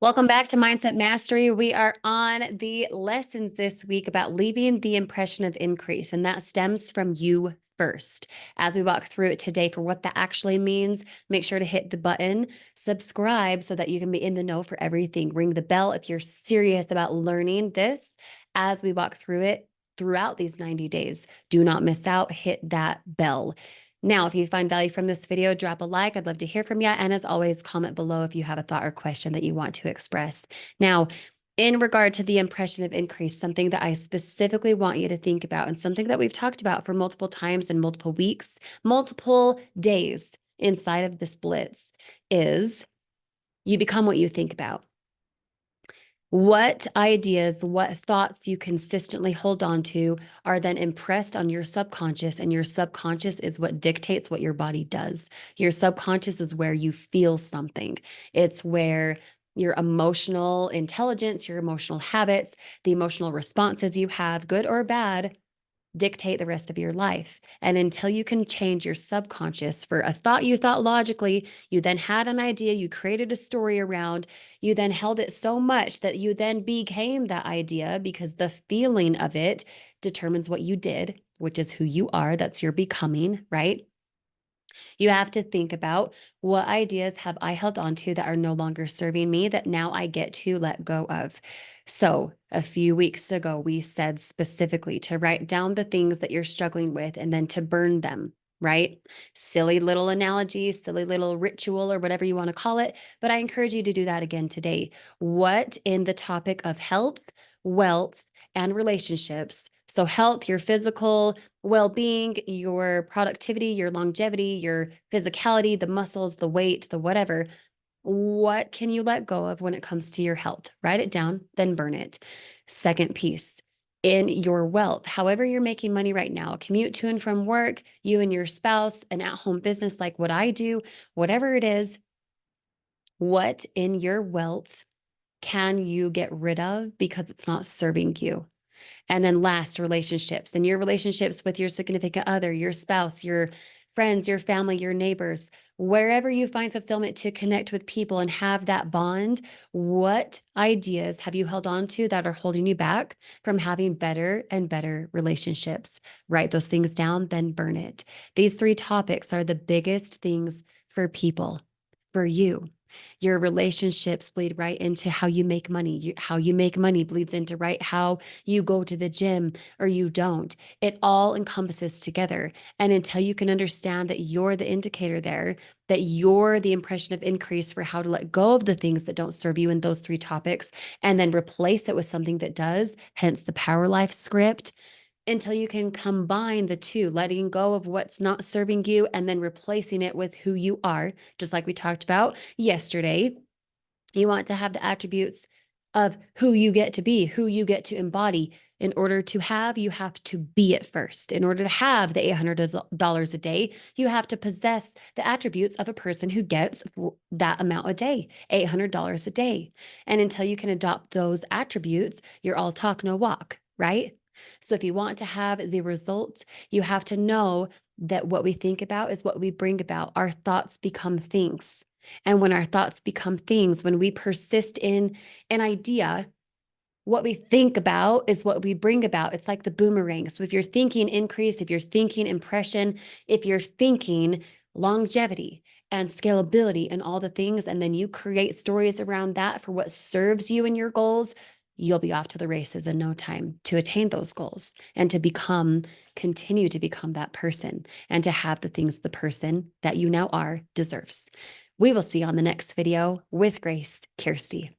Welcome back to Mindset Mastery. We are on the lessons this week about leaving the impression of increase, and that stems from you first. As we walk through it today for what that actually means, make sure to hit the button, subscribe so that you can be in the know for everything. Ring the bell if you're serious about learning this as we walk through it throughout these 90 days. Do not miss out. Hit that bell. Now, if you find value from this video, drop a like. I'd love to hear from you. And as always, comment below if you have a thought or question that you want to express. Now, in regard to the impression of increase, something that I specifically want you to think about and something that we've talked about for multiple times in multiple weeks, multiple days inside of this blitz is you become what you think about. What ideas, what thoughts you consistently hold on to are then impressed on your subconscious, and your subconscious is what dictates what your body does. Your subconscious is where you feel something. It's where your emotional intelligence, your emotional habits, the emotional responses you have, good or bad, dictate the rest of your life. And until you can change your subconscious for a thought you thought logically, you then had an idea, you created a story around, you then held it so much that you then became that idea because the feeling of it determines what you did, which is who you are. That's your becoming, right? You have to think about what ideas have I held on to that are no longer serving me that now I get to let go of. So, a few weeks ago, we said specifically to write down the things that you're struggling with and then to burn them, right? Silly little analogy, silly little ritual, or whatever you want to call it. But I encourage you to do that again today. What in the topic of health, wealth, and relationships? So, health, your physical, well-being, your productivity, your longevity, your physicality, the muscles, the weight, the whatever. What can you let go of when it comes to your health? Write it down, then burn it. Second piece, in your wealth, however you're making money right now, a commute to and from work, you and your spouse, an at-home business like what I do, whatever it is, what in your wealth can you get rid of because it's not serving you? And then last, relationships, and your relationships with your significant other, your spouse, your friends, your family, your neighbors, wherever you find fulfillment to connect with people and have that bond, what ideas have you held on to that are holding you back from having better and better relationships? Write those things down, then burn it. These three topics are the biggest things for people, for you. Your relationships bleed right into how you make money. How you make money bleeds into right how you go to the gym or you don't. It all encompasses together. And until you can understand that you're the indicator there, that you're the impression of increase for how to let go of the things that don't serve you in those three topics, and then replace it with something that does, hence the Power Life script, until you can combine the two, letting go of what's not serving you and then replacing it with who you are, just like we talked about yesterday. You want to have the attributes of who you get to be, who you get to embody. In order to have, you have to be it first. In order to have the $800 a day, you have to possess the attributes of a person who gets that amount a day, $800 a day. And until you can adopt those attributes, you're all talk, no walk, right? So if you want to have the results, you have to know that what we think about is what we bring about. Our thoughts become things. And when our thoughts become things, when we persist in an idea, what we think about is what we bring about. It's like the boomerang. So if you're thinking increase, if you're thinking impression, if you're thinking longevity and scalability and all the things, and then you create stories around that for what serves you and your goals, you'll be off to the races in no time to attain those goals and to continue to become that person and to have the things the person that you now are deserves. We will see you on the next video. With grace, Kirsty.